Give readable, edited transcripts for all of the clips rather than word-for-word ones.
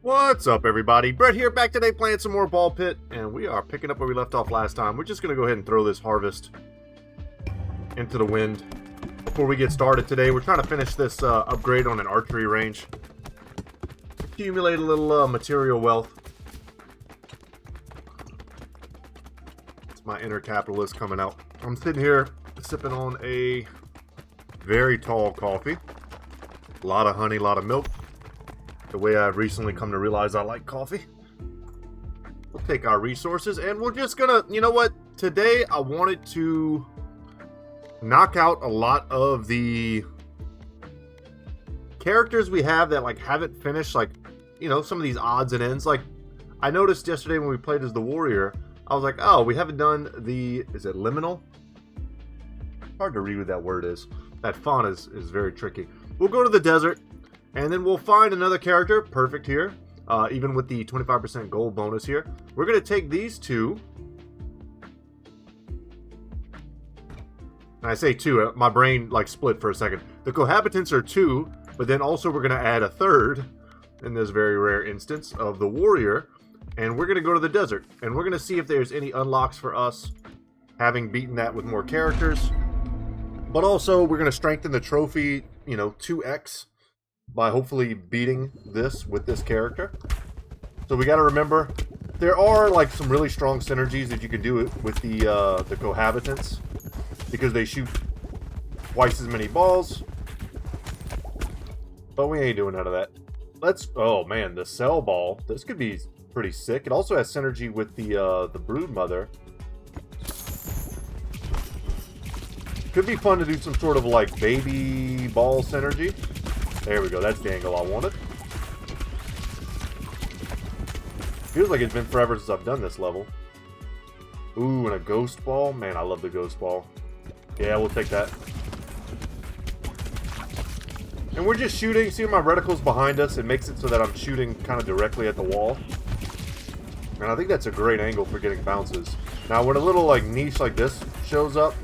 What's up, everybody? Brett here, back today playing some more Ball Pit, and we are picking up where we left off last time. We're just going to go ahead and throw this harvest into the wind. Before we get started today, we're trying to finish this upgrade on an archery range. Accumulate a little material wealth. It's my inner capitalist coming out. I'm sitting here sipping on a very tall coffee. A lot of honey, a lot of milk. The way I've recently come to realize I like coffee. We'll take our resources and we're just gonna, you know what? Today I wanted to knock out a lot of the characters we have that like haven't finished, like, you know, some of these odds and ends. Like, I noticed yesterday when we played as the warrior, I was like, oh, we haven't done the, is it liminal? Hard to read what that word is. That font is very tricky. We'll go to the desert. And then we'll find another character, perfect here, even with the 25% gold bonus here. We're going to take these two. And I say two, my brain like split for a second. The cohabitants are two, but then also we're going to add a third, in this very rare instance, of the warrior. And we're going to go to the desert. And we're going to see if there's any unlocks for us, having beaten that with more characters. But also, we're going to strengthen the trophy, you know, 2x. By hopefully beating this with this character. So we got to remember, there are like some really strong synergies that you can do with the cohabitants, because they shoot twice as many balls. But we ain't doing none of that. Let's, oh man, the cell ball. This could be pretty sick. It also has synergy with the brood mother. Could be fun to do some sort of like baby ball synergy. There we go, that's the angle I wanted. Feels like it's been forever since I've done this level. Ooh, and a ghost ball? Man, I love the ghost ball. Yeah, we'll take that. And we're just shooting. See my reticle's behind us? It makes it so that I'm shooting kind of directly at the wall. And I think that's a great angle for getting bounces. Now, when a little like niche like this shows up,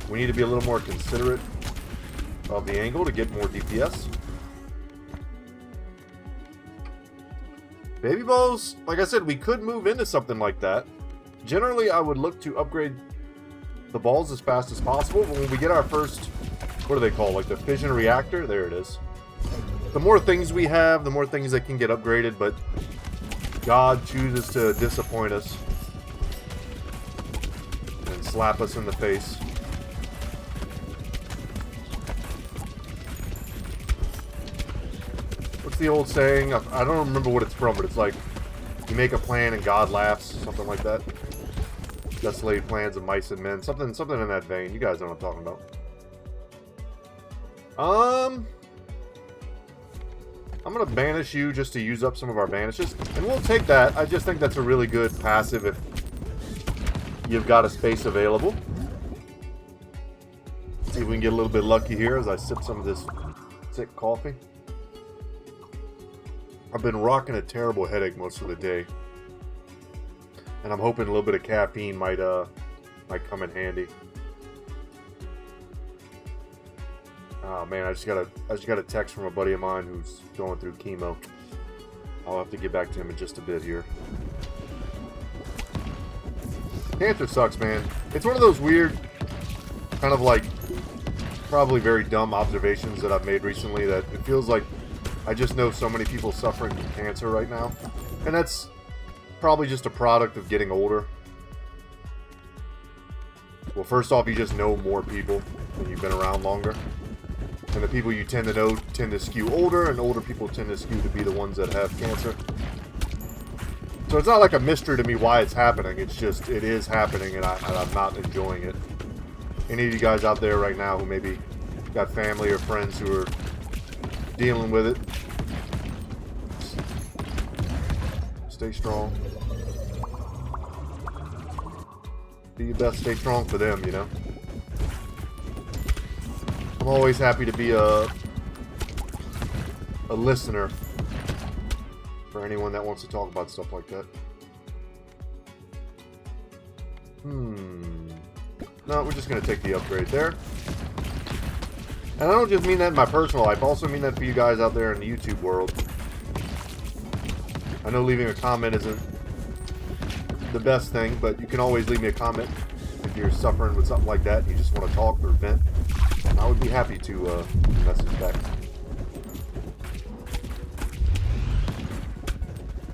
we need to be a little more considerate of the angle to get more DPS. Baby balls, like I said, we could move into something like that. Generally, I would look to upgrade the balls as fast as possible, but when we get our first, what do they call, like the fission reactor? There it is. The more things we have, the more things that can get upgraded, but God chooses to disappoint us and slap us in the face. The old saying, I don't remember what it's from, but it's like, you make a plan and God laughs, something like that. Desolated plans of mice and men, something in that vein. You guys know what I'm talking about. I'm gonna banish you just to use up some of our banishes, and we'll take that. I just think that's a really good passive if you've got a space available. See if we can get a little bit lucky here as I sip some of this sick coffee. I've been rocking a terrible headache most of the day, and I'm hoping a little bit of caffeine might come in handy. Oh man, I just got a text from a buddy of mine who's going through chemo. I'll have to get back to him in just a bit here. Cancer sucks, man. It's one of those weird, kind of like, probably very dumb observations that I've made recently, that it feels like I just know so many people suffering from cancer right now. And that's probably just a product of getting older. Well, first off, you just know more people when you've been around longer. And the people you tend to know tend to skew older, and older people tend to skew to be the ones that have cancer. So it's not like a mystery to me why it's happening. It's just, it is happening, and I'm not enjoying it. Any of you guys out there right now who maybe got family or friends who are dealing with it, stay strong. Do your best, stay strong for them, you know. I'm always happy to be a listener for anyone that wants to talk about stuff like that. No, we're just going to take the upgrade there. And I don't just mean that in my personal life, I also mean that for you guys out there in the YouTube world. I know leaving a comment isn't the best thing, but you can always leave me a comment if you're suffering with something like that and you just want to talk or vent. I would be happy to message back.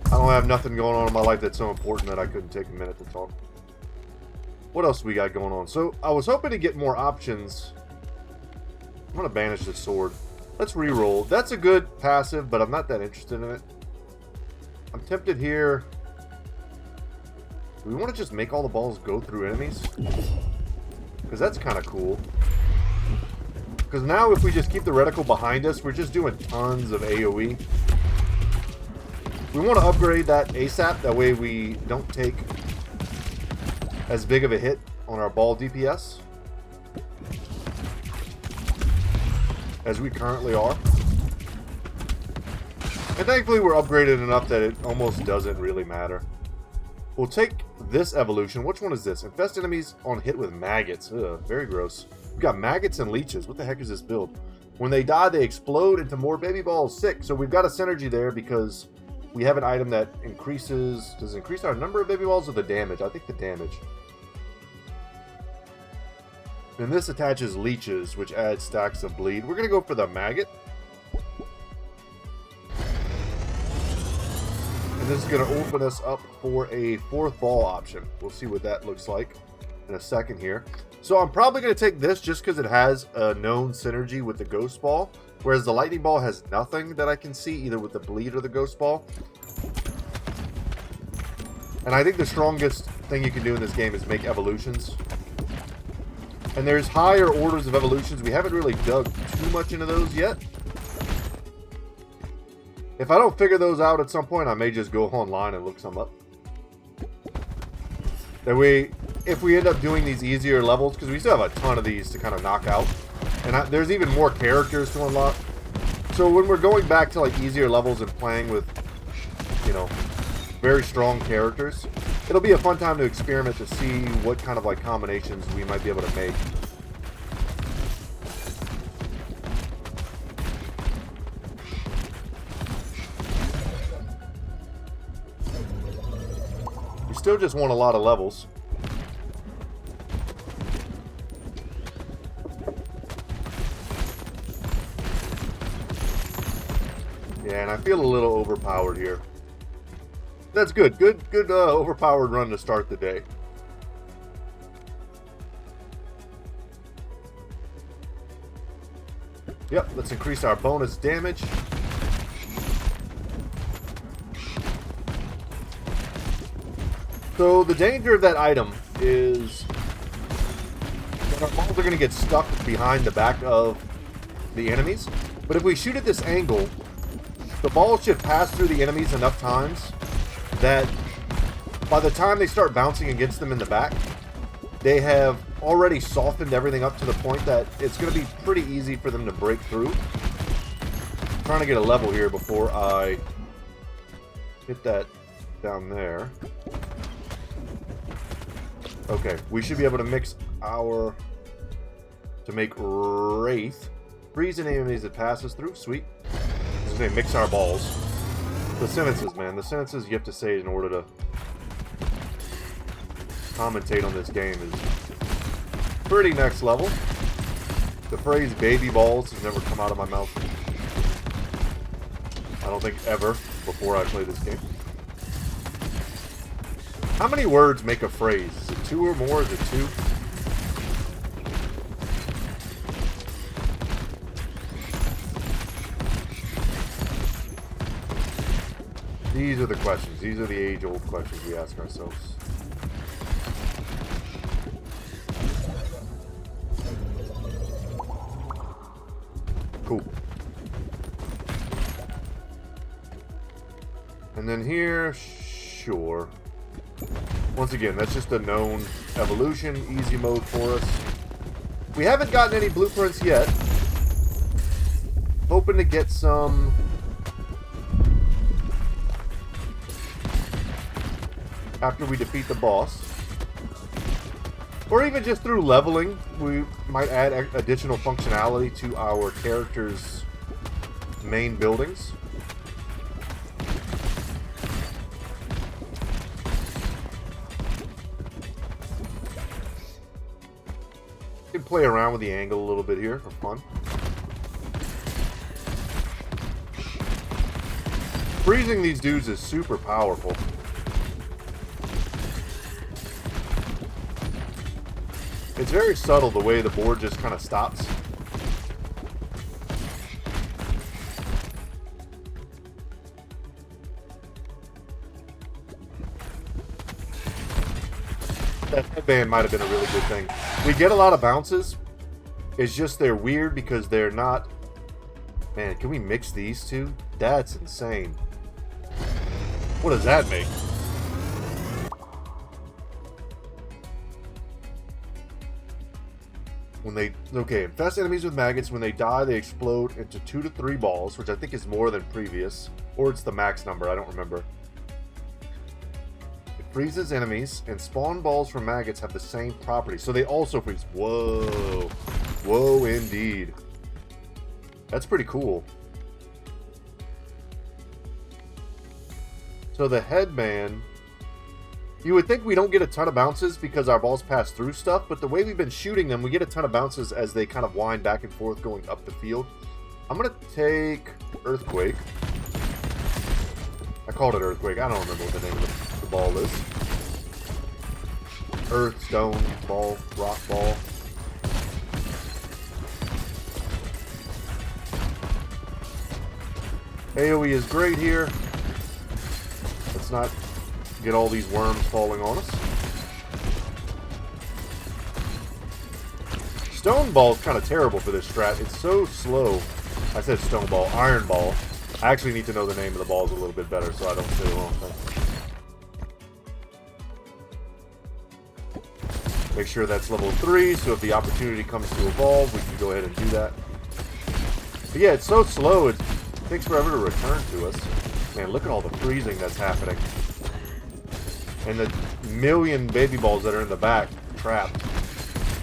I don't have nothing going on in my life that's so important that I couldn't take a minute to talk. What else we got going on? So, I was hoping to get more options. I'm going to banish this sword. Let's re-roll. That's a good passive, but I'm not that interested in it. I'm tempted here. Do we want to just make all the balls go through enemies? Because that's kind of cool. Because now if we just keep the reticle behind us, we're just doing tons of AoE. We want to upgrade that ASAP, that way we don't take as big of a hit on our ball DPS as we currently are. And thankfully we're upgraded enough that it almost doesn't really matter. We'll take this evolution. Which one is this? Infest enemies on hit with maggots. Ugh, very gross. We've got maggots and leeches. What the heck is this build? When they die, they explode into more baby balls. Sick. So we've got a synergy there because we have an item that increases... Does it increase our number of baby balls or the damage? I think the damage. And this attaches leeches, which adds stacks of bleed. We're going to go for the maggot. And this is going to open us up for a 4th ball option. We'll see what that looks like in a second here. So I'm probably going to take this just because it has a known synergy with the ghost ball. Whereas the lightning ball has nothing that I can see, either with the bleed or the ghost ball. And I think the strongest thing you can do in this game is make evolutions. And there's higher orders of evolutions. We haven't really dug too much into those yet. If I don't figure those out at some point, I may just go online and look some up. That way, if we end up doing these easier levels, because we still have a ton of these to kind of knock out. And there's even more characters to unlock. So when we're going back to like easier levels and playing with, you know, very strong characters, it'll be a fun time to experiment to see what kind of like combinations we might be able to make. We still just want a lot of levels. Yeah, and I feel a little overpowered here. That's good. Good overpowered run to start the day. Yep, let's increase our bonus damage. So the danger of that item is that our balls are going to get stuck behind the back of the enemies. But if we shoot at this angle, the balls should pass through the enemies enough times that by the time they start bouncing against them in the back, they have already softened everything up to the point that it's going to be pretty easy for them to break through. I'm trying to get a level here before I hit that down there. Okay, we should be able to mix our... to make Wraith. Freeze any enemies that passes through. Sweet. I was going to say mix our balls. The sentences, man. The sentences you have to say in order to commentate on this game is pretty next level. The phrase baby balls has never come out of my mouth. I don't think ever before I play this game. How many words make a phrase? Is it 2 or more? Is it 2? These are the questions. These are the age-old questions we ask ourselves. Cool. And then here, sure. Once again, that's just a known evolution, easy mode for us. We haven't gotten any blueprints yet. Hoping to get some... after we defeat the boss. Or even just through leveling, we might add additional functionality to our character's main buildings. You can play around with the angle a little bit here for fun. Freezing these dudes is super powerful. It's very subtle the way the board just kind of stops. That headband might have been a really good thing. We get a lot of bounces. It's just they're weird because they're not... Man, can we mix these two? That's insane. What does that make? When they... Okay, infest enemies with maggots. When they die, they explode into 2 to 3 balls, which I think is more than previous. Or it's the max number, I don't remember. It freezes enemies, and spawn balls from maggots have the same property. So they also freeze. Whoa. Whoa, indeed. That's pretty cool. So the headband... You would think we don't get a ton of bounces because our balls pass through stuff, but the way we've been shooting them, we get a ton of bounces as they kind of wind back and forth going up the field. I'm going to take Earthquake. I called it Earthquake. I don't remember what the name of the ball is. Earth, Stone, Ball, Rock Ball. AoE is great here. Let's not get all these worms falling on us. Stone Ball is kind of terrible for this strat. It's so slow. I said Stone Ball. Iron Ball. I actually need to know the name of the balls a little bit better so I don't say the wrong thing. Make sure that's level 3, so if the opportunity comes to evolve, we can go ahead and do that. But yeah, it's so slow, it takes forever to return to us. Man, look at all the freezing that's happening. And the million baby balls that are in the back, trapped.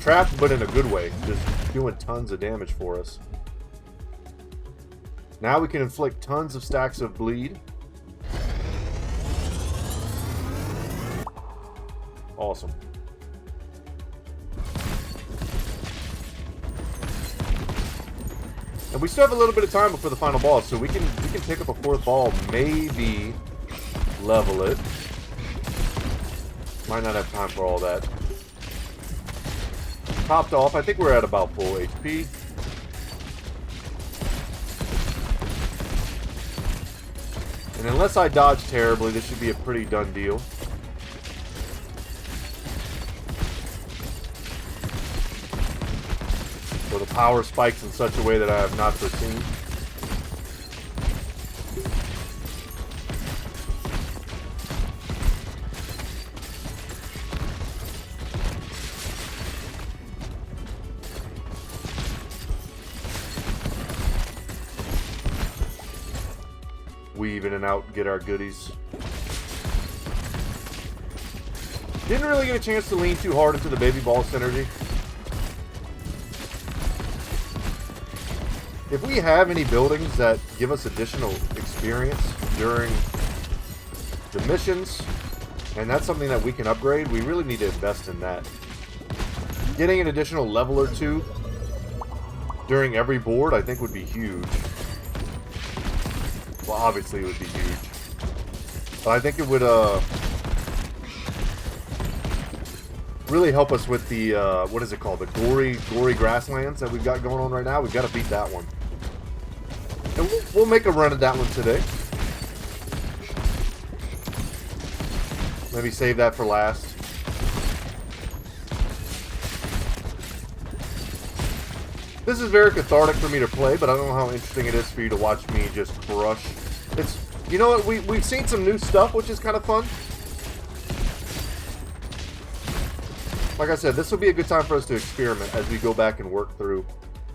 Trapped, but in a good way. Just doing tons of damage for us. Now we can inflict tons of stacks of bleed. Awesome. And we still have a little bit of time before the final boss, so we can pick up a 4th ball, maybe level it. Might not have time for all that. Topped off. I think we're at about full HP. And unless I dodge terribly, this should be a pretty done deal. So the power spikes in such a way that I have not foreseen. Weave in and out, get our goodies. Didn't really get a chance to lean too hard into the baby ball synergy. If we have any buildings that give us additional experience during the missions, and that's something that we can upgrade, we really need to invest in that. Getting an additional level or 2 during every board, I think would be huge. Well, obviously it would be huge. But I think it would really help us with the, what is it called? The gory grasslands that we've got going on right now. We've got to beat that one. And we'll make a run at that one today. Maybe save that for last. This is very cathartic for me to play, but I don't know how interesting it is for you to watch me just crush. It's, you know what, we've seen some new stuff, which is kind of fun. Like I said, this will be a good time for us to experiment as we go back and work through.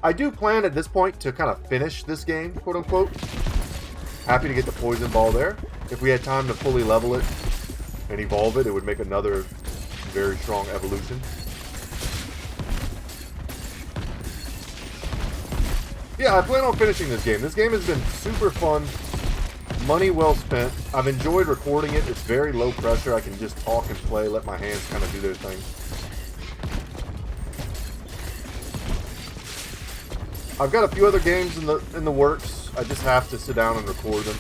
I do plan at this point to kind of finish this game, quote unquote. Happy to get the poison ball there. If we had time to fully level it and evolve it, it would make another very strong evolution. Yeah, I plan on finishing this game. This game has been super fun. Money well spent. I've enjoyed recording it. It's very low pressure. I can just talk and play, let my hands kind of do their thing. I've got a few other games in the works. I just have to sit down and record them.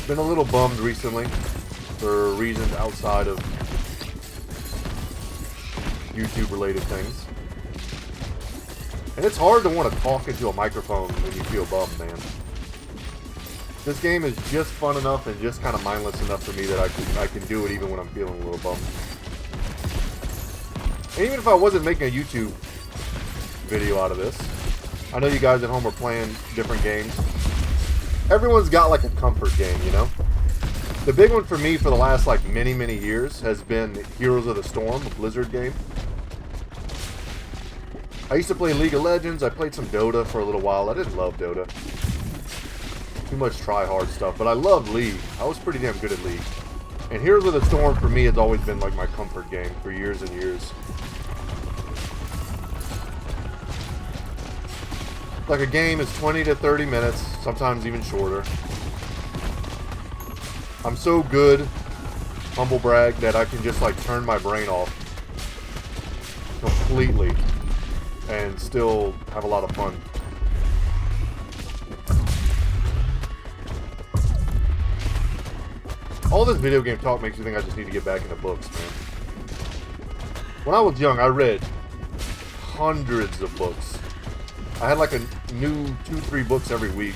Been a little bummed recently for reasons outside of YouTube related things. And it's hard to want to talk into a microphone when you feel bummed, man. This game is just fun enough and just kind of mindless enough for me that I can do it even when I'm feeling a little bummed. And even if I wasn't making a YouTube video out of this, I know you guys at home are playing different games. Everyone's got like a comfort game, you know? The big one for me for the last like many years has been Heroes of the Storm, a Blizzard game. I used to play League of Legends. I played some Dota for a little while. I didn't love Dota. Too much try-hard stuff, but I loved League. I was pretty damn good at League. And Heroes of the Storm for me has always been like my comfort game for years and years. Like a game is 20 to 30 minutes, sometimes even shorter. I'm so good, humble brag, that I can just like turn my brain off completely and still have a lot of fun. All this video game talk makes me think I just need to get back into books, man. When I was young, I read hundreds of books. I had like a new 2-3 books every week.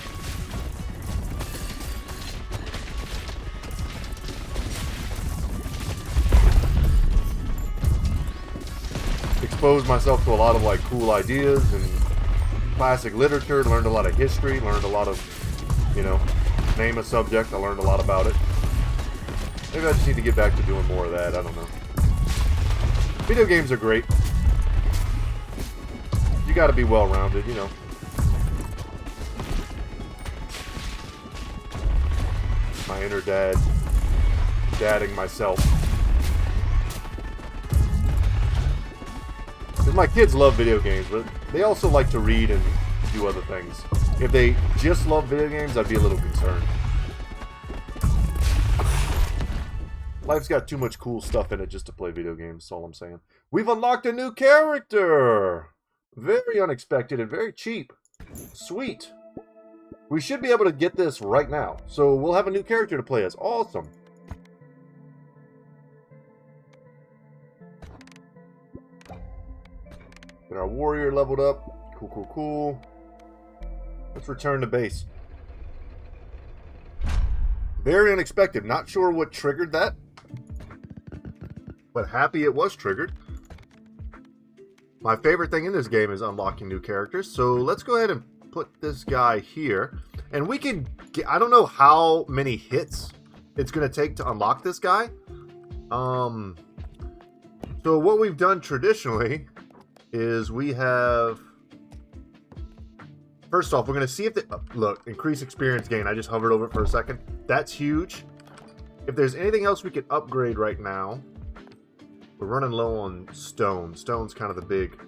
Exposed myself to a lot of like cool ideas and classic literature, learned a lot of history, learned a lot of, you know, name a subject, I learned a lot about it. Maybe I just need to get back to doing more of that, I don't know. Video games are great. You gotta be well-rounded, you know. My inner dad, dadding myself. Because my kids love video games, but they also like to read and do other things. If they just love video games, I'd be a little concerned. Life's got too much cool stuff in it just to play video games, that's all I'm saying. We've unlocked a new character! Very unexpected and very cheap. Sweet. We should be able to get this right now. So we'll have a new character to play as. Awesome. Get our warrior leveled up. Cool. Let's return to base. Very unexpected. Not sure what triggered that. But happy it was triggered. My favorite thing in this game is unlocking new characters, so let's go ahead and put this guy here. And we can get, I don't know how many hits it's going to take to unlock this guy. So what we've done traditionally is we have... First off, we're going to see if the... Look, increase experience gain. I just hovered over it for a second. That's huge. If there's anything else we can upgrade right now... We're running low on stone. Stone's kind of the big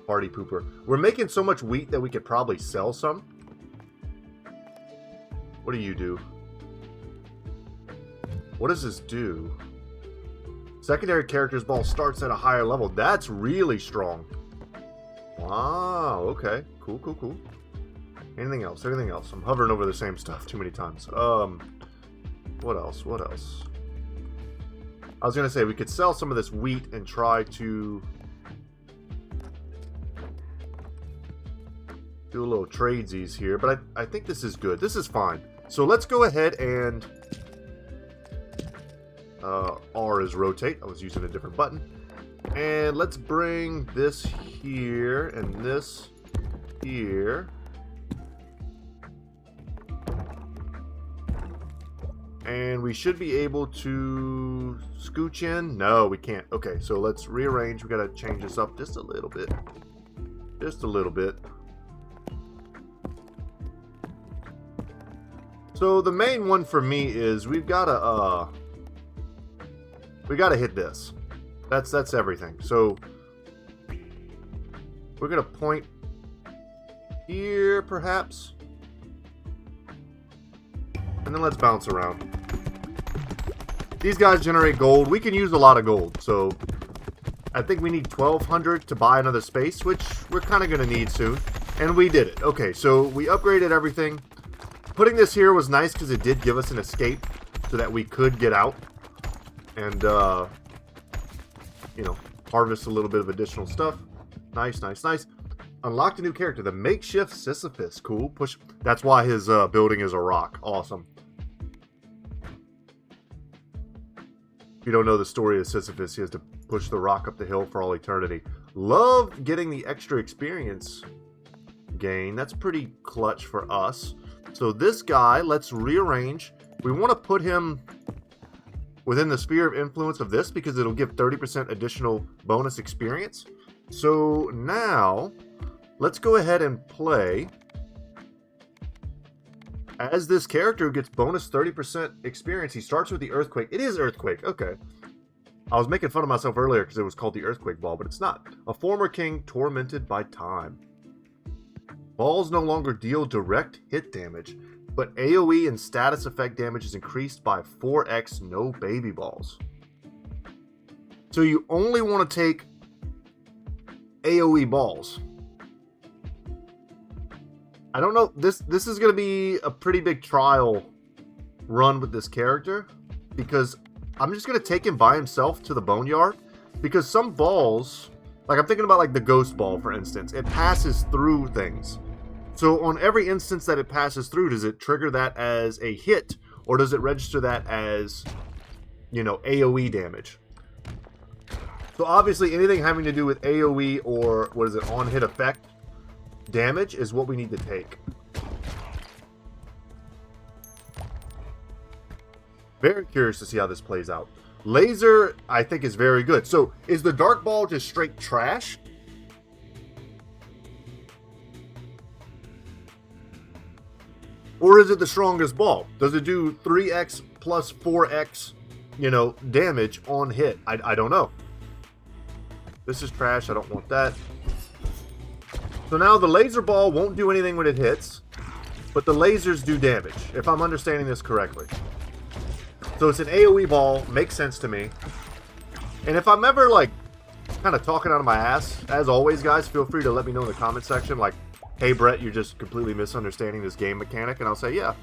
party pooper. We're making so much wheat that we could probably sell some. What do you do? What does this do? Secondary character's ball starts at a higher level. That's really strong. Wow, okay. Cool. Anything else? I'm hovering over the same stuff too many times. What else? I was going to say, we could sell some of this wheat and try to do a little tradesies here, but I think this is good. This is fine. So let's go ahead and... R is rotate. I was using a different button. And let's bring this here and this here. And we should be able to scooch in. No, we can't. Okay, so let's rearrange. We gotta change this up just a little bit. Just a little bit. So the main one for me is we've gotta hit this. That's everything. So we're gonna point here, perhaps. And then let's bounce around. These guys generate gold. We can use a lot of gold, so I think we need 1,200 to buy another space, which we're kind of going to need soon. And we did it. Okay, so we upgraded everything. Putting this here was nice because it did give us an escape so that we could get out and, you know, harvest a little bit of additional stuff. Nice, nice, nice. Unlocked a new character, the makeshift Sisyphus. Cool. Push. That's why his building is a rock. Awesome. If you don't know the story of Sisyphus, he has to push the rock up the hill for all eternity. Love getting the extra experience gain. That's pretty clutch for us. So this guy, let's rearrange. We want to put him within the sphere of influence of this because it'll give 30% additional bonus experience. So now, let's go ahead and play as this character who gets bonus 30% experience. He starts with the Earthquake. It is Earthquake, okay. I was making fun of myself earlier because it was called the Earthquake Ball, but it's not. A former king tormented by time. Balls no longer deal direct hit damage, but AoE and status effect damage is increased by 4x no baby balls. So you only want to take AoE balls. I don't know, this is going to be a pretty big trial run with this character, because I'm just going to take him by himself to the boneyard, because some balls, like I'm thinking about like the ghost ball for instance, it passes through things. So on every instance that it passes through, does it trigger that as a hit, or does it register that as, you know, AoE damage? So obviously anything having to do with AoE or, what is it, on hit effect damage is what we need to take. Very curious to see how this plays out. Laser, I think, is very good. So is the dark ball just straight trash? Or is it the strongest ball? Does it do 3x plus 4x, you know, damage on hit? I don't know. This is trash. I don't want that. So now the laser ball won't do anything when it hits, but the lasers do damage, if I'm understanding this correctly. So it's an AoE ball. Makes sense to me. And if I'm ever, like, kind of talking out of my ass, as always, guys, feel free to let me know in the comment section, like, hey, Brett, you're just completely misunderstanding this game mechanic. And I'll say, yeah,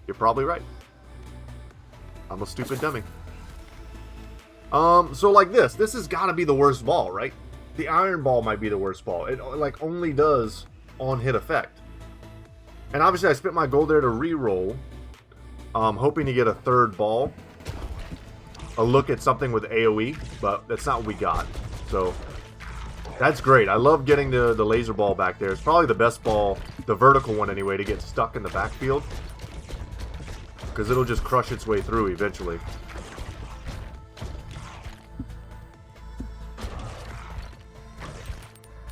you're probably right. I'm a stupid dummy. So like this has got to be the worst ball, right? The iron ball might be the worst ball. It, like, only does on-hit effect. And obviously I spent my gold there to re-roll, hoping to get a third ball. A look at something with AoE, but that's not what we got. So that's great. I love getting the laser ball back there. It's probably the best ball, the vertical one anyway, to get stuck in the backfield. Because it'll just crush its way through eventually.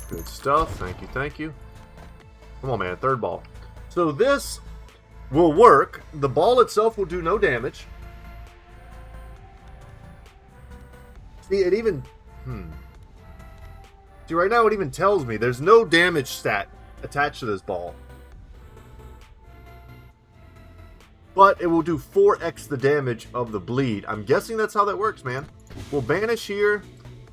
Good stuff. Thank you, thank you. Come on, man. Third ball. So this will work. The ball itself will do no damage. See, it even... See, right now it even tells me there's no damage stat attached to this ball. But it will do 4x the damage of the bleed. I'm guessing that's how that works, man. We'll banish here.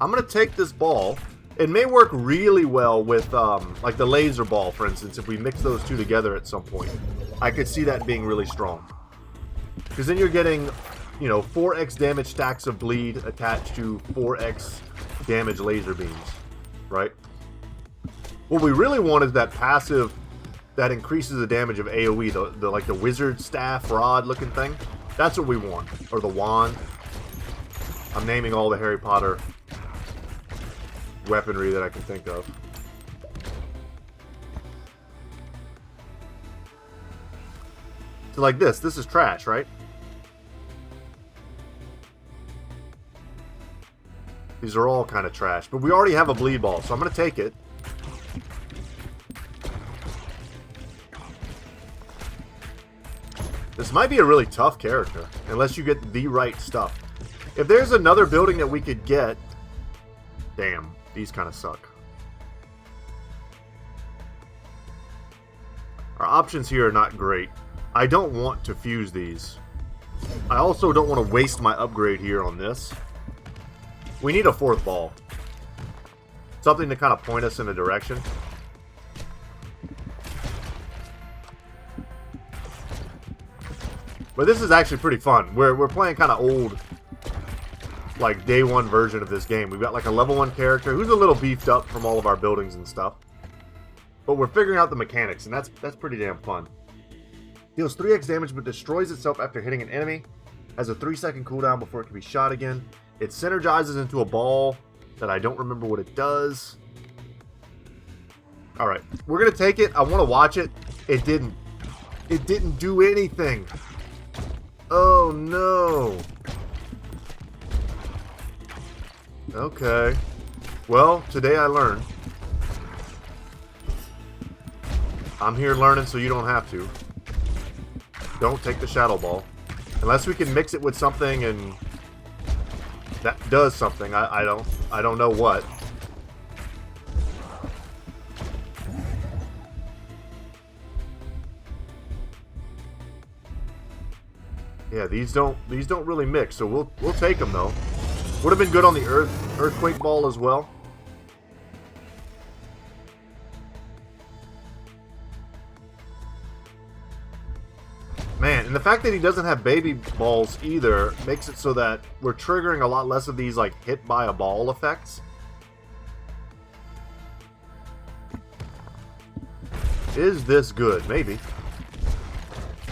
I'm going to take this ball. It may work really well with, like the laser ball, for instance, if we mix those two together at some point. I could see that being really strong. Because then you're getting, you know, 4x damage stacks of bleed attached to 4x damage laser beams. Right? What we really want is that passive that increases the damage of AoE, the like the wizard staff rod looking thing. That's what we want. Or the wand. I'm naming all the Harry Potter weaponry that I can think of. So like this is trash, right? These are all kind of trash, but we already have a bleed ball, so I'm going to take it. This might be a really tough character, unless you get the right stuff. If there's another building that we could get... Damn, these kind of suck. Our options here are not great. I don't want to fuse these. I also don't want to waste my upgrade here on this. We need a fourth ball. Something to kind of point us in a direction. But this is actually pretty fun. We're playing kind of old, like day one version of this game. We've got like a level 1 character who's a little beefed up from all of our buildings and stuff. But we're figuring out the mechanics, and that's pretty damn fun. Deals 3x damage but destroys itself after hitting an enemy. Has a 3-second cooldown before it can be shot again. It synergizes into a ball that I don't remember what it does. Alright, we're going to take it. I want to watch it. It didn't do anything. Oh no. Okay. Well, today I learned. I'm here learning so you don't have to. Don't take the shadow ball. Unless we can mix it with something and that does something. I don't know what. Yeah, these don't really mix, so we'll take them though. Would have been good on the earthquake ball as well. Man, and the fact that he doesn't have baby balls either makes it so that we're triggering a lot less of these like hit by a ball effects. Is this good? Maybe.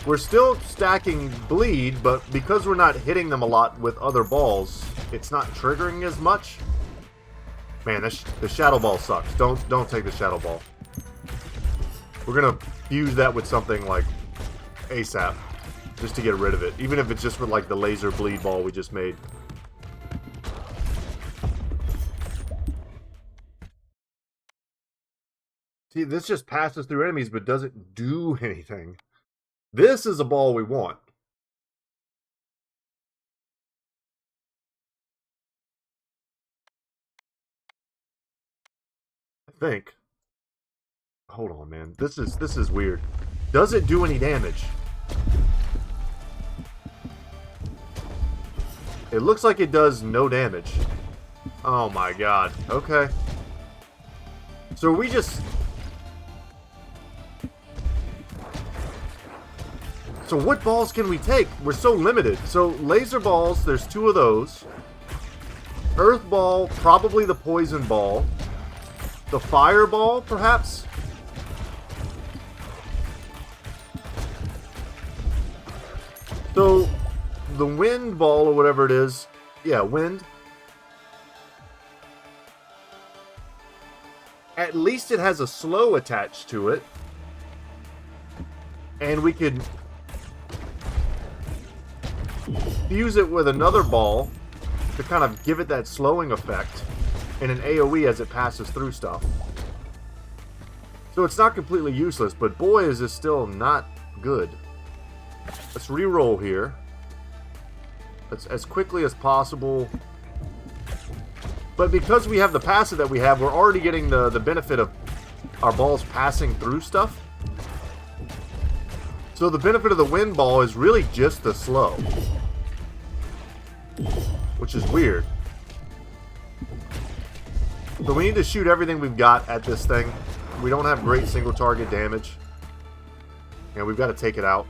We're still stacking bleed, but because we're not hitting them a lot with other balls, it's not triggering as much. Man, the shadow ball sucks. Don't take the shadow ball. We're gonna fuse that with something like ASAP, just to get rid of it, even if it's just with like the laser bleed ball we just made. See, this just passes through enemies but doesn't do anything. This is a ball we want. I think. Hold on, man. This is weird. Does it do any damage? It looks like it does no damage. Oh my god. Okay. So we just... So what balls can we take? We're so limited. So laser balls, there's 2 of those. Earth ball, probably the poison ball. The fireball, perhaps? So, the wind ball, or whatever it is, yeah, wind. At least it has a slow attached to it. And we could fuse it with another ball to kind of give it that slowing effect and an AoE as it passes through stuff. So it's not completely useless, but boy is this still not good. Let's re-roll here. Let's as quickly as possible. But because we have the passive that we have, we're already getting the benefit of our balls passing through stuff. So the benefit of the wind ball is really just the slow. Which is weird. So we need to shoot everything we've got at this thing. We don't have great single target damage. And we've got to take it out.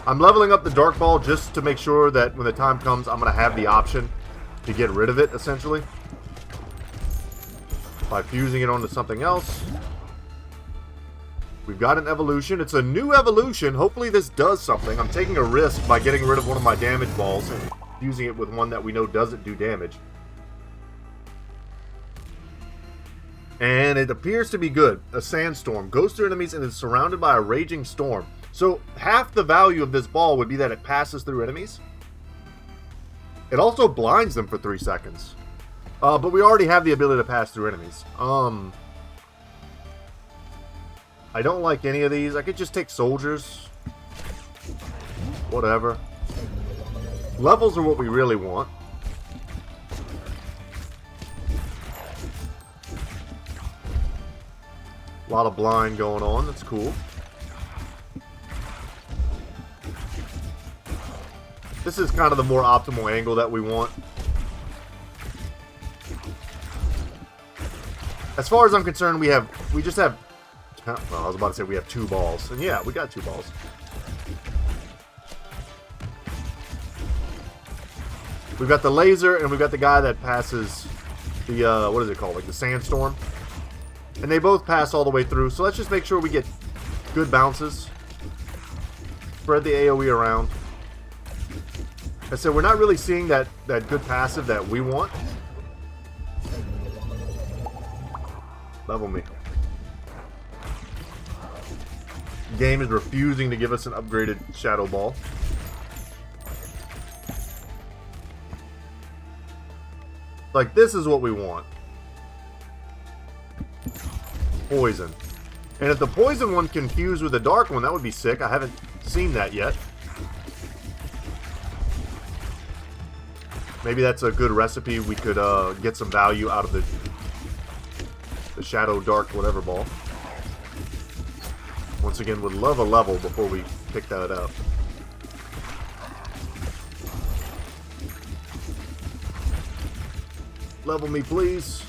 I'm leveling up the dark ball just to make sure that when the time comes, I'm going to have the option to get rid of it, essentially. By fusing it onto something else. We've got an evolution. It's a new evolution. Hopefully this does something. I'm taking a risk by getting rid of one of my damage balls and fusing it with one that we know doesn't do damage. And it appears to be good. A sandstorm. Goes through enemies and is surrounded by a raging storm. So half the value of this ball would be that it passes through enemies. It also blinds them for 3 seconds. But we already have the ability to pass through enemies. I don't like any of these. I could just take soldiers. Whatever. Levels are what we really want. A lot of blind going on. That's cool. This is kind of the more optimal angle that we want. As far as I'm concerned, we just have... Well, I was about to say we have 2 balls. And yeah, we got 2 balls. We've got the laser, and we've got the guy that passes the, what is it called? Like the sandstorm. And they both pass all the way through. So let's just make sure we get good bounces. Spread the AoE around. I said we're not really seeing that good passive that we want. Level me. Game is refusing to give us an upgraded Shadow Ball. Like, this is what we want. Poison. And if the poison one can fuse with the dark one, that would be sick. I haven't seen that yet. Maybe that's a good recipe. We could get some value out of the Shadow Dark whatever ball. Once again, would love a level before we pick that up. Level me, please.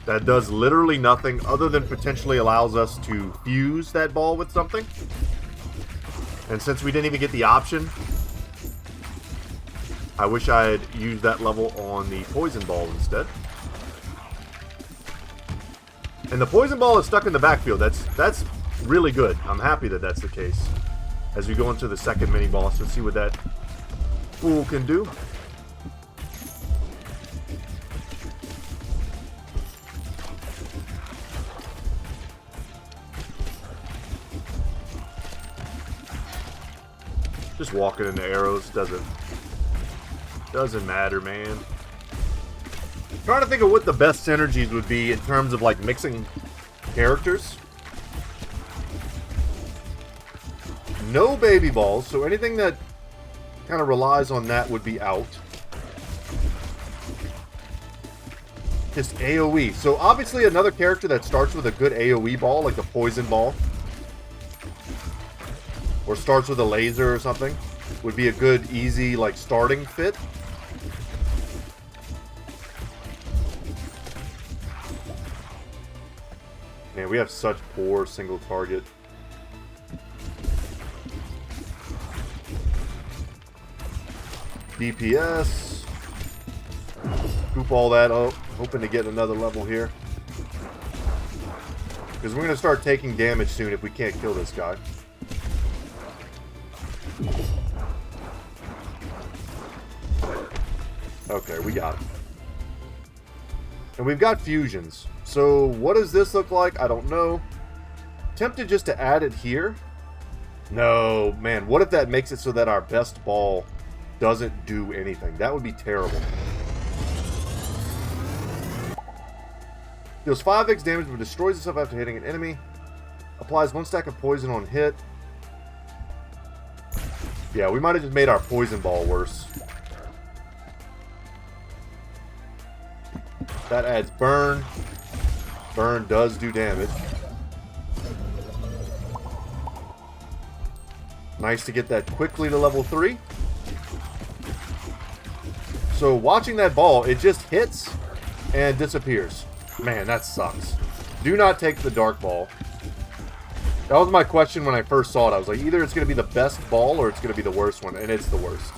That does literally nothing other than potentially allows us to fuse that ball with something. And since we didn't even get the option, I wish I had used that level on the poison ball instead. And the poison ball is stuck in the backfield. That's really good. I'm happy that that's the case. As we go into the second mini boss, let's see what that fool can do. Just walking into arrows doesn't matter, man. I'm trying to think of what the best synergies would be in terms of like mixing characters. No baby balls, so anything that kind of relies on that would be out. Just AoE. So obviously another character that starts with a good AoE ball, like the poison ball, or starts with a laser or something, would be a good, easy, like, starting fit. Man, we have such poor single target. DPS. Scoop all that up. Hoping to get another level here. Because we're going to start taking damage soon if we can't kill this guy. Okay, we got it. And we've got fusions. So what does this look like? I don't know. Tempted just to add it here. No, man. What if that makes it so that our best ball doesn't do anything? That would be terrible. Deals 5x damage but destroys itself after hitting an enemy. Applies 1 stack of poison on hit. Yeah, we might have just made our poison ball worse. That adds burn. Burn does do damage. Nice to get that quickly to level 3. So watching that ball, it just hits and disappears. Man, that sucks. Do not take the dark ball. That was my question when I first saw it. I was like, either it's going to be the best ball or it's going to be the worst one. And it's the worst.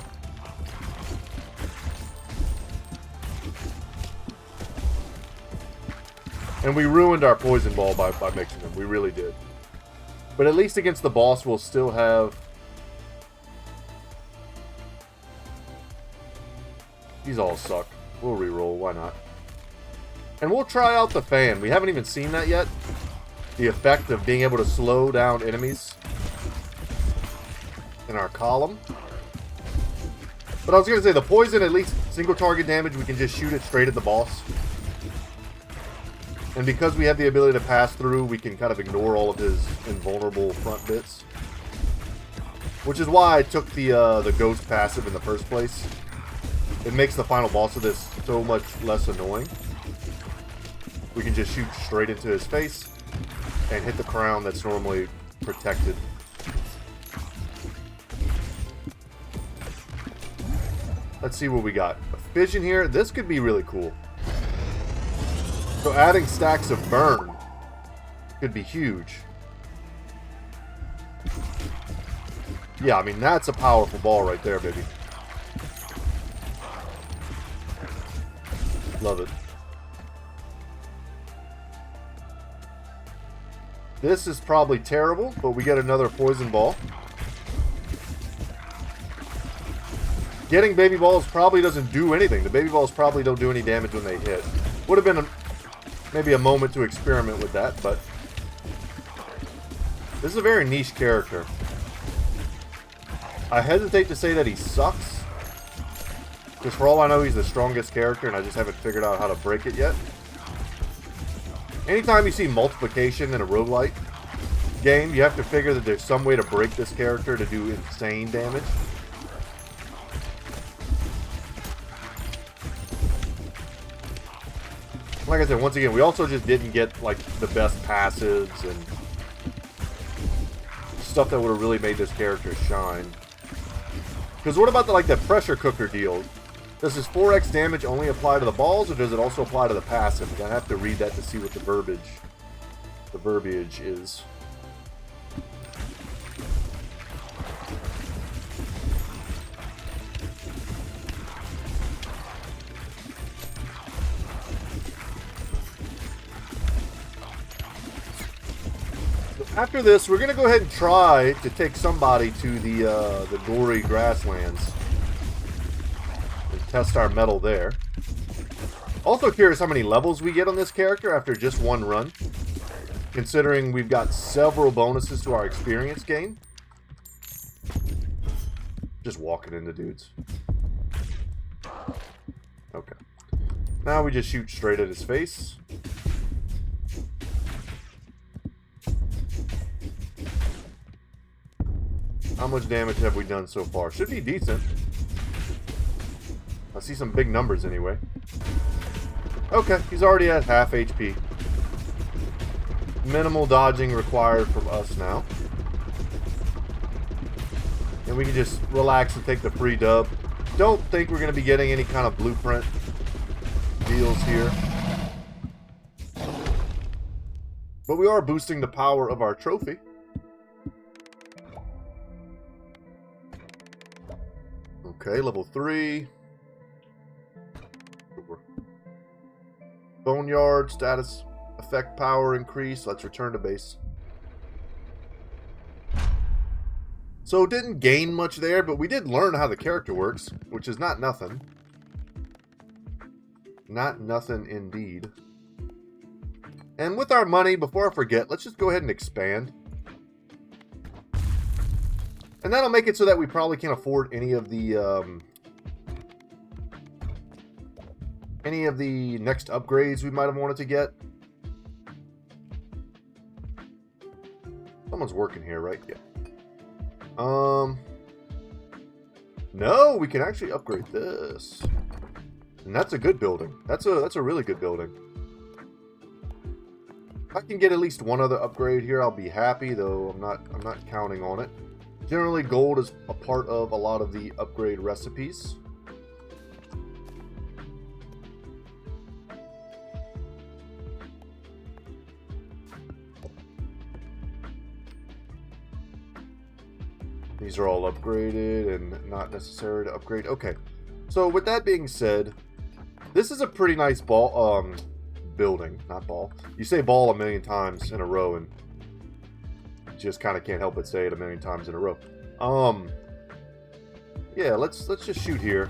And we ruined our poison ball by mixing them. We really did. But at least against the boss, we'll still have... These all suck. We'll reroll. Why not? And we'll try out the fan. We haven't even seen that yet. The effect of being able to slow down enemies in our column. But I was going to say, the poison, at least single target damage, we can just shoot it straight at the boss. And because we have the ability to pass through, we can kind of ignore all of his invulnerable front bits. Which is why I took the ghost passive in the first place. It makes the final boss of this so much less annoying. We can just shoot straight into his face and hit the crown that's normally protected. Let's see what we got. A fission here. This could be really cool. So adding stacks of burn could be huge. Yeah, I mean, that's a powerful ball right there, baby. Love it. This is probably terrible, but we get another poison ball. Getting baby balls probably doesn't do anything. The baby balls probably don't do any damage when they hit. Would have been maybe a moment to experiment with that, but this is a very niche character. I hesitate to say that he sucks, because for all I know he's the strongest character and I just haven't figured out how to break it yet. Anytime you see multiplication in a roguelite game, you have to figure that there's some way to break this character to do insane damage. Like I said, once again, we also just didn't get like the best passives and stuff that would have really made this character shine. Because what about the pressure cooker deal? Does this 4x damage only apply to the balls, or does it also apply to the passive? I have to read that to see what the verbiage is. After this, we're going to go ahead and try to take somebody to the gory grasslands and test our metal there. Also curious how many levels we get on this character after just one run, considering we've got several bonuses to our experience gain. Just walking into dudes. Okay. Now we just shoot straight at his face. How much damage have we done so far? Should be decent. I see some big numbers anyway. Okay, he's already at half HP. Minimal dodging required from us now. And we can just relax and take the free dub. Don't think we're going to be getting any kind of blueprint deals here. But we are boosting the power of our trophy. Okay, level 3. Boneyard, status, effect power increase. Let's return to base. So didn't gain much there, but we did learn how the character works, which is not nothing. Not nothing indeed. And with our money, before I forget, let's just go ahead and expand. And that'll make it so that we probably can't afford any of the next upgrades we might have wanted to get. Someone's working here, right? Yeah. No, we can actually upgrade this. And that's a good building. That's a really good building. If I can get at least one other upgrade here, I'll be happy, though I'm not counting on it. Generally, gold is a part of a lot of the upgrade recipes. These are all upgraded and not necessary to upgrade. Okay, so with that being said, this is a pretty nice ball, building, not ball. You say ball a million times in a row and just kind of can't help but say it a million times in a row. Yeah, let's just shoot here.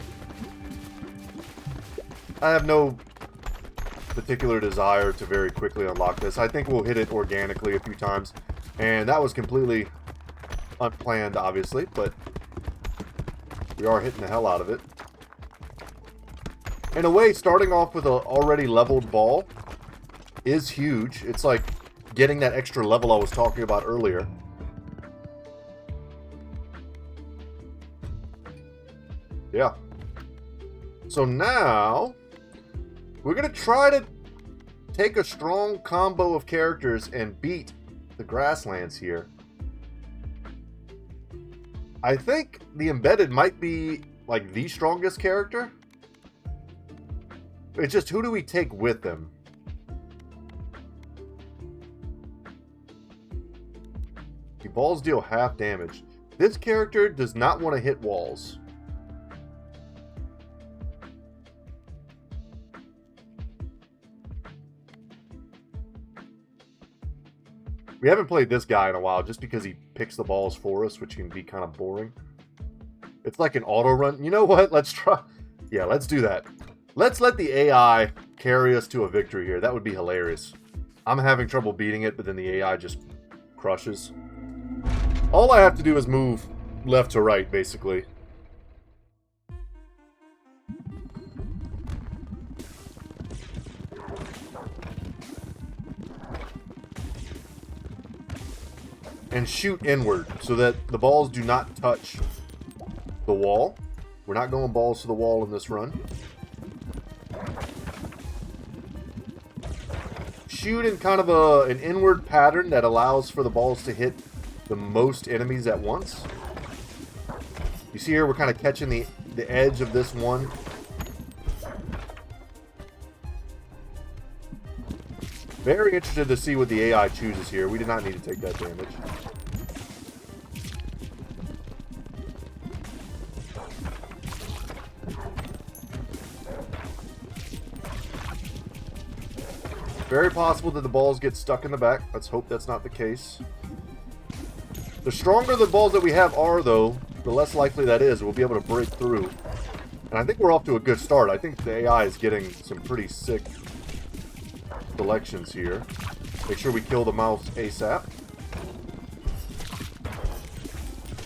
I have no particular desire to very quickly unlock this. I think we'll hit it organically a few times, and that was completely unplanned, obviously, but we are hitting the hell out of it. In a way, starting off with an already leveled ball is huge. It's like getting that extra level I was talking about earlier. Yeah. So now, we're going to try to take a strong combo of characters and beat the grasslands here. I think the embedded might be like the strongest character. It's just who do we take with them? The balls deal half damage. This character does not want to hit walls. We haven't played this guy in a while just because he picks the balls for us, which can be kind of boring. It's like an auto run. You know what? Let's try. Yeah, let's do that. Let's let the AI carry us to a victory here. That would be hilarious. I'm having trouble beating it, but then the AI just crushes. All I have to do is move left to right, basically. And shoot inward so that the balls do not touch the wall. We're not going balls to the wall in this run. Shoot in kind of an inward pattern that allows for the balls to hit the most enemies at once. You see here, we're kind of catching the edge of this one. Very interested to see what the AI chooses here. We did not need to take that damage. Very possible that the balls get stuck in the back. Let's hope that's not the case. The stronger the balls that we have are, though, the less likely that is we'll be able to break through. And I think we're off to a good start. I think the AI is getting some pretty sick selections here. Make sure we kill the mouse ASAP.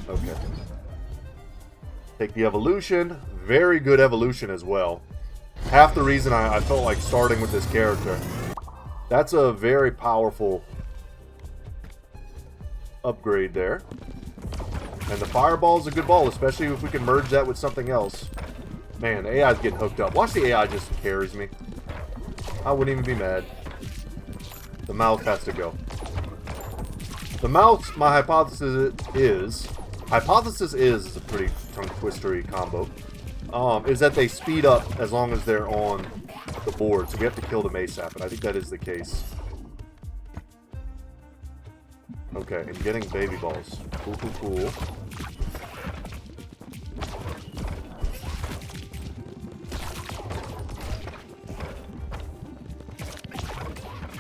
Okay. Take the evolution. Very good evolution as well. Half the reason I felt like starting with this character. That's a very powerful upgrade there. And the fireball is a good ball, especially if we can merge that with something else. Man, the AI's getting hooked up. Watch the AI just carries me. I wouldn't even be mad. The mouth has to go. The mouth, my hypothesis is a pretty tongue twistery combo. Is that they speed up as long as they're on the board, so we have to kill them ASAP, and I think that is the case. Okay, and getting baby balls. Cool, cool, cool.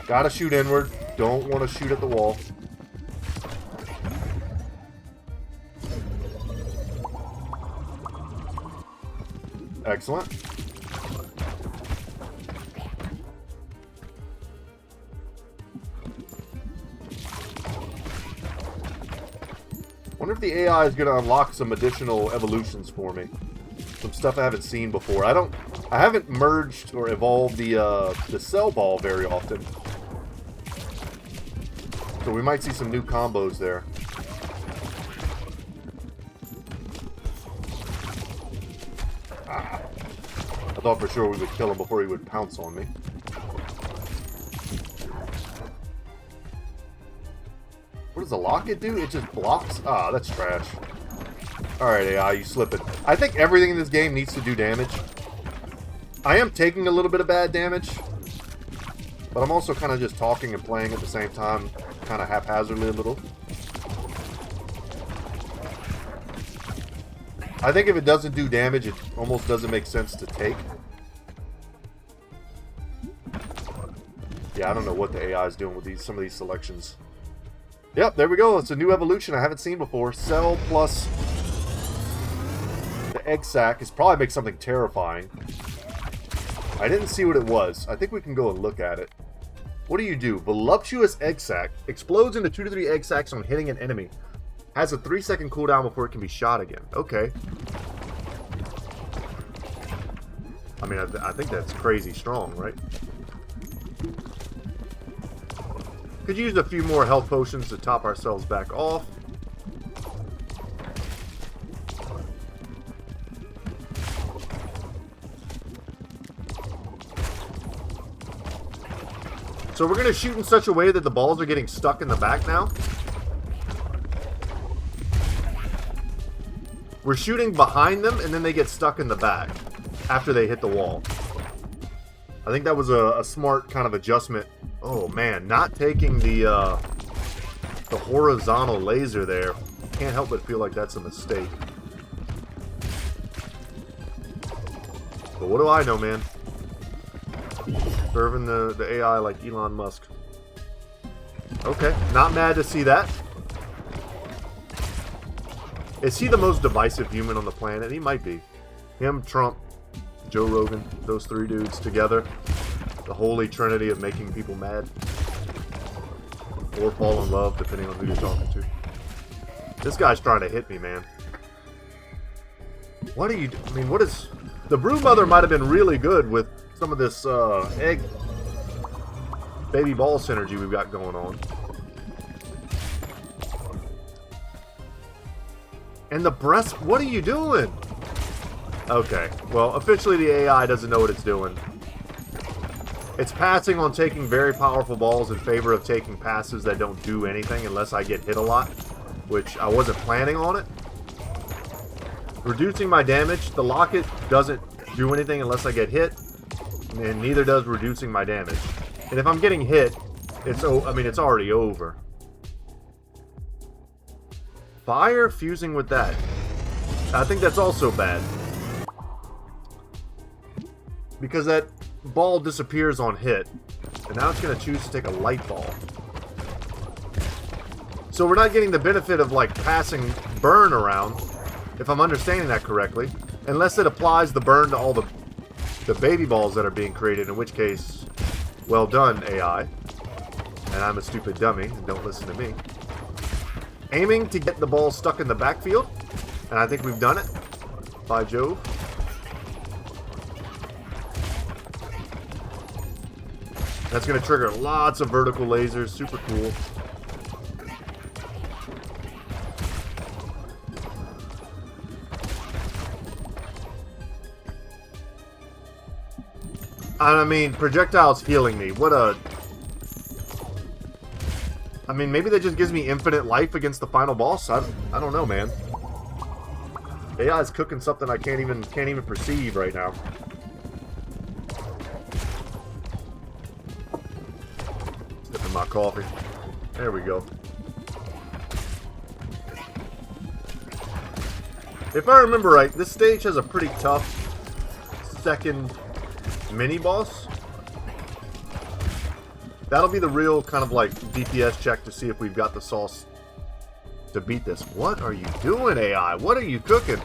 Gotta shoot inward. Don't want to shoot at the wall. Excellent. Wonder if the AI is going to unlock some additional evolutions for me. Some stuff I haven't seen before. I haven't merged or evolved the cell ball very often. So we might see some new combos there. I thought for sure we would kill him before he would pounce on me. What does the locket do? It just blocks? Ah, that's trash. Alright, AI, you slipping. I think everything in this game needs to do damage. I am taking a little bit of bad damage, but I'm also kind of just talking and playing at the same time, kind of haphazardly a little. I think if it doesn't do damage, it almost doesn't make sense to take. Yeah, I don't know what the AI is doing with some of these selections. Yep, there we go. It's a new evolution I haven't seen before. Cell plus the egg sac is probably make something terrifying. I didn't see what it was. I think we can go and look at it. What do? Voluptuous egg sac explodes into 2 to 3 egg sacs on hitting an enemy. Has a 3-second cooldown before it can be shot again. Okay. I mean, I think that's crazy strong, right? Could use a few more health potions to top ourselves back off. So we're going to shoot in such a way that the balls are getting stuck in the back now. We're shooting behind them, and then they get stuck in the back after they hit the wall. I think that was a smart kind of adjustment. Oh man, not taking the horizontal laser there. Can't help but feel like that's a mistake. But what do I know, man? Serving the AI like Elon Musk. Okay, not mad to see that. Is he the most divisive human on the planet? He might be. Him, Trump, Joe Rogan, those three dudes together. The holy trinity of making people mad. Or fall in love, depending on who you're talking to. This guy's trying to hit me, man. What are you... I mean, what is... The Brood Mother might have been really good with some of this egg... baby ball synergy we've got going on. And the breast... What are you doing? Okay. Well, officially the AI doesn't know what it's doing. It's passing on taking very powerful balls in favor of taking passes that don't do anything unless I get hit a lot. Which I wasn't planning on it. Reducing my damage. The locket doesn't do anything unless I get hit. And neither does reducing my damage. And if I'm getting hit, it's already over. Fire fusing with that. I think that's also bad. Because that ball disappears on hit. And now it's going to choose to take a light ball. So we're not getting the benefit of, like, passing burn around, if I'm understanding that correctly. Unless it applies the burn to all the baby balls that are being created, in which case, well done, AI. And I'm a stupid dummy, and don't listen to me. Aiming to get the ball stuck in the backfield. And I think we've done it. By Jove. That's going to trigger lots of vertical lasers. Super cool. I mean, projectiles healing me. What a... I mean, maybe that just gives me infinite life against the final boss. I don't know, man. AI is cooking something I can't even perceive right now. Sipping my coffee. There we go. If I remember right, this stage has a pretty tough second mini-boss. That'll be the real kind of like DPS check to see if we've got the sauce to beat this. What are you doing, AI? What are you cooking?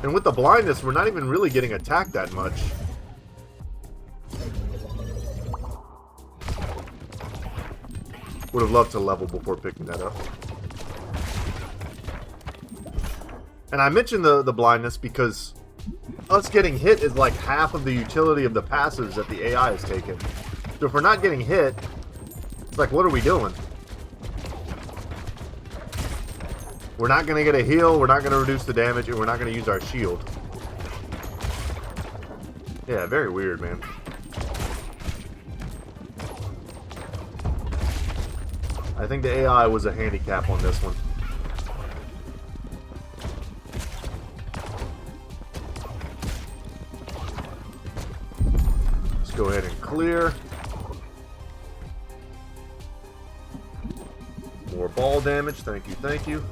And with the blindness, we're not even really getting attacked that much. Would have loved to level before picking that up. And I mentioned the blindness because us getting hit is like half of the utility of the passes that the AI has taken. So if we're not getting hit, it's like, what are we doing? We're not going to get a heal, we're not going to reduce the damage, and we're not going to use our shield. Yeah, very weird, man. I think the AI was a handicap on this one. Let's go ahead and clear. More ball damage, thank you, thank you.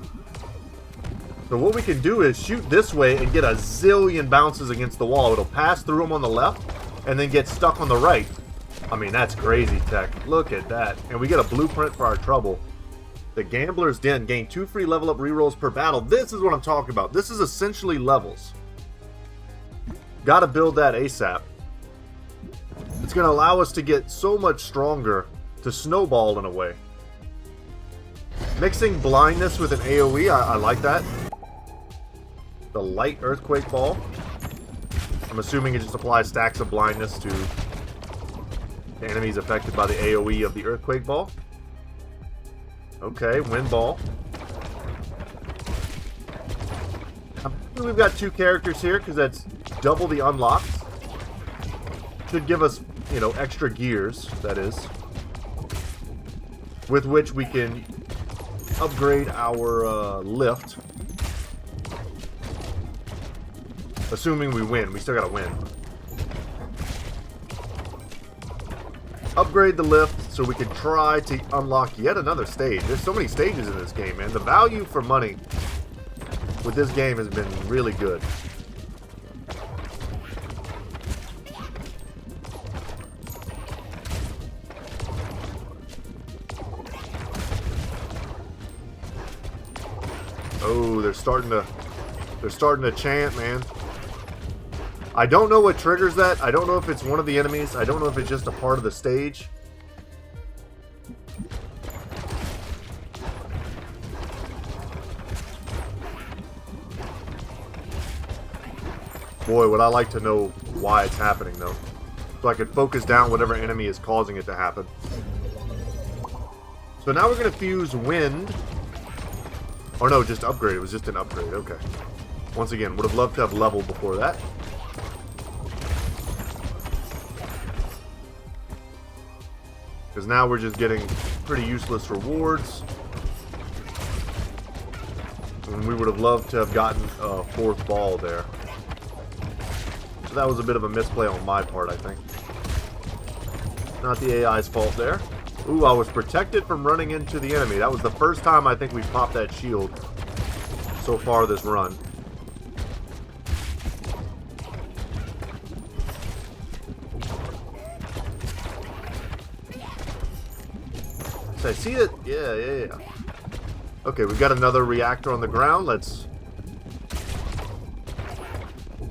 So what we can do is shoot this way and get a zillion bounces against the wall. It'll pass through them on the left and then get stuck on the right. I mean, that's crazy tech. Look at that. And we get a blueprint for our trouble. The Gambler's Den. Gain 2 free level up rerolls per battle. This is what I'm talking about. This is essentially levels. Gotta build that ASAP. It's gonna allow us to get so much stronger to snowball in a way. Mixing blindness with an AoE, I like that. The light earthquake ball. I'm assuming it just applies stacks of blindness to the enemies affected by the AoE of the earthquake ball. Okay, wind ball. Luckily, we've got 2 characters here because that's double the unlocks. Should give us, you know, extra gears, that is, with which we can upgrade our lift. Assuming we win. We still gotta win. Upgrade the lift so we can try to unlock yet another stage. There's so many stages in this game, man. The value for money with this game has been really good. Oh, they're starting to chant, man. I don't know what triggers that. I don't know if it's one of the enemies. I don't know if it's just a part of the stage. Boy, would I like to know why it's happening, though. So I could focus down whatever enemy is causing it to happen. So now we're going to fuse wind. Oh no, just upgrade. It was just an upgrade. Okay. Once again, would have loved to have leveled before that. Because now we're just getting pretty useless rewards. And we would have loved to have gotten a 4th ball there. So that was a bit of a misplay on my part, I think. Not the AI's fault there. Ooh, I was protected from running into the enemy. That was the first time I think we popped that shield so far this run. So I see it. Yeah. Okay, we've got another reactor on the ground. Let's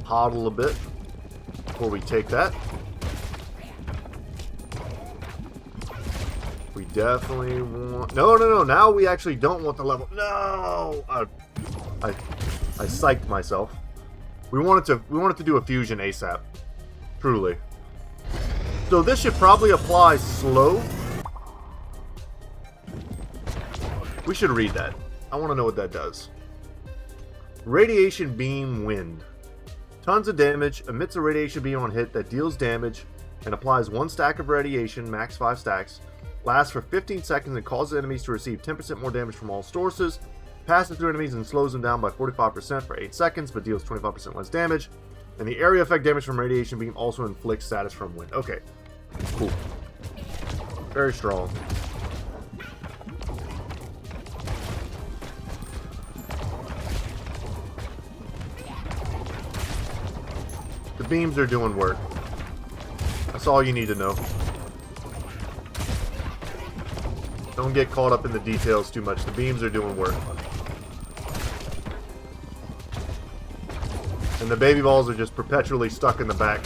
hodl a bit before we take that. We definitely want... No. Now we actually don't want the level. No! I psyched myself. We wanted to do a fusion ASAP. Truly. So this should probably apply slow. We should read that. I want to know what that does. Radiation beam wind. Tons of damage. Emits a radiation beam on hit that deals damage and applies 1 stack of radiation, max 5 stacks. Lasts for 15 seconds and causes enemies to receive 10% more damage from all sources. Passes through enemies and slows them down by 45% for 8 seconds, but deals 25% less damage. And the area effect damage from radiation beam also inflicts status from wind. Okay, cool. Very strong. The beams are doing work. That's all you need to know. Don't get caught up in the details too much. The beams are doing work. And the baby balls are just perpetually stuck in the back,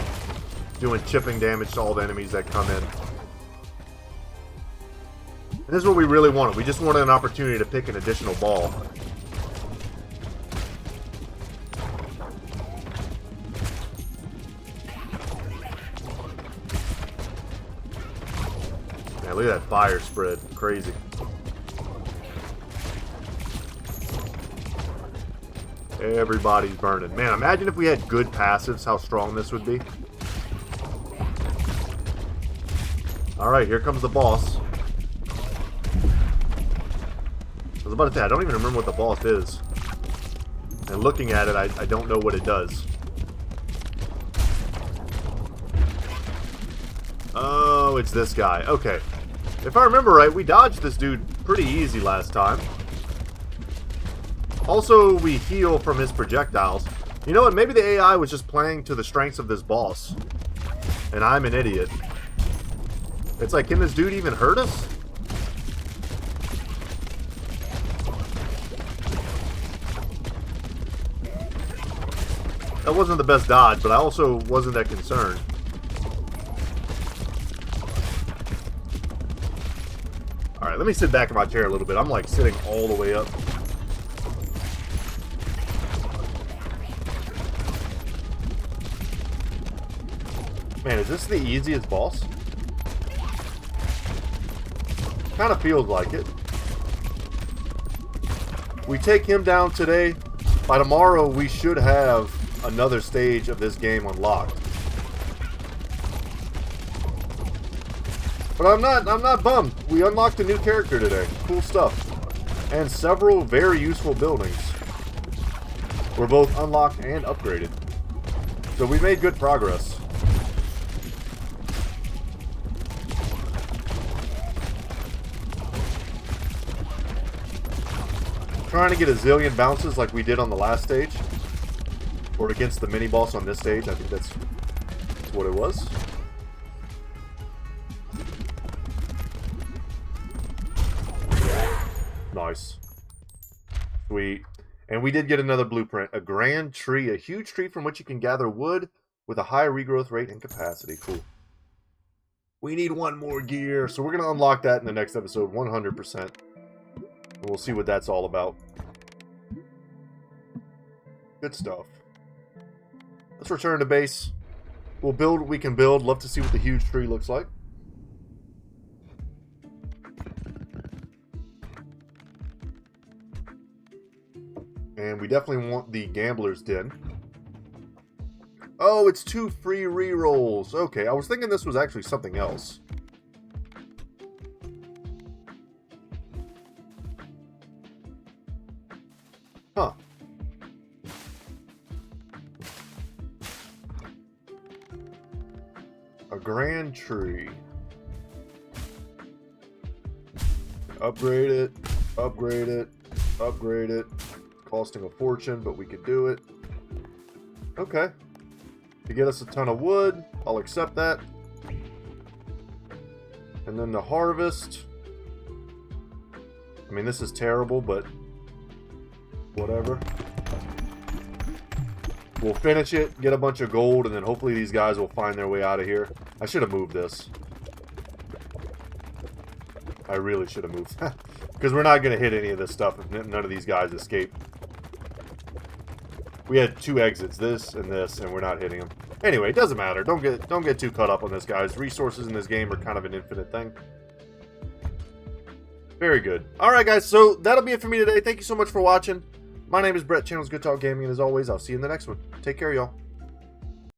doing chipping damage to all the enemies that come in. And this is what we really wanted. We just wanted an opportunity to pick an additional ball. Man, look at that fire spread. Crazy. Everybody's burning. Man, imagine if we had good passives, how strong this would be. Alright, here comes the boss. I was about to say, I don't even remember what the boss is. And looking at it, I don't know what it does. Oh, it's this guy. Okay. If I remember right, we dodged this dude pretty easy last time. Also, we heal from his projectiles. You know what? Maybe the AI was just playing to the strengths of this boss. And I'm an idiot. It's like, can this dude even hurt us? That wasn't the best dodge, but I also wasn't that concerned. Alright, let me sit back in my chair a little bit. I'm like sitting all the way up. Man, is this the easiest boss? Kind of feels like it. We take him down today By tomorrow, we should have another stage of this game unlocked. But I'm not bummed. We unlocked a new character today. Cool stuff. And several very useful buildings were both unlocked and upgraded. So we made good progress. Trying to get a zillion bounces like we did on the last stage. Or against the mini-boss on this stage. I think that's what it was. Nice. Sweet. And we did get another blueprint. A grand tree. A huge tree from which you can gather wood with a high regrowth rate and capacity. Cool. We need one more gear. So we're going to unlock that in the next episode 100%. And we'll see what that's all about. Good stuff. Let's return to base. We'll build what we can build. Love to see what the huge tree looks like. And we definitely want the gambler's den. Oh, it's 2 free rerolls. Okay, I was thinking this was actually something else. Huh. A grand tree. Upgrade it, upgrade it, upgrade it. Costing a fortune, but we could do it. Okay. To get us a ton of wood, I'll accept that. And then the harvest. I mean, this is terrible, but whatever. We'll finish it, get a bunch of gold, and then hopefully these guys will find their way out of here. I should have moved this. I really should have moved that. Because we're not going to hit any of this stuff if none of these guys escape. We had 2 exits, this, and we're not hitting them. Anyway, it doesn't matter. Don't get too caught up on this, guys. Resources in this game are kind of an infinite thing. Very good. Alright, guys, so that'll be it for me today. Thank you so much for watching. My name is Brett, channel's Good Talk Gaming, and as always, I'll see you in the next one. Take care, y'all.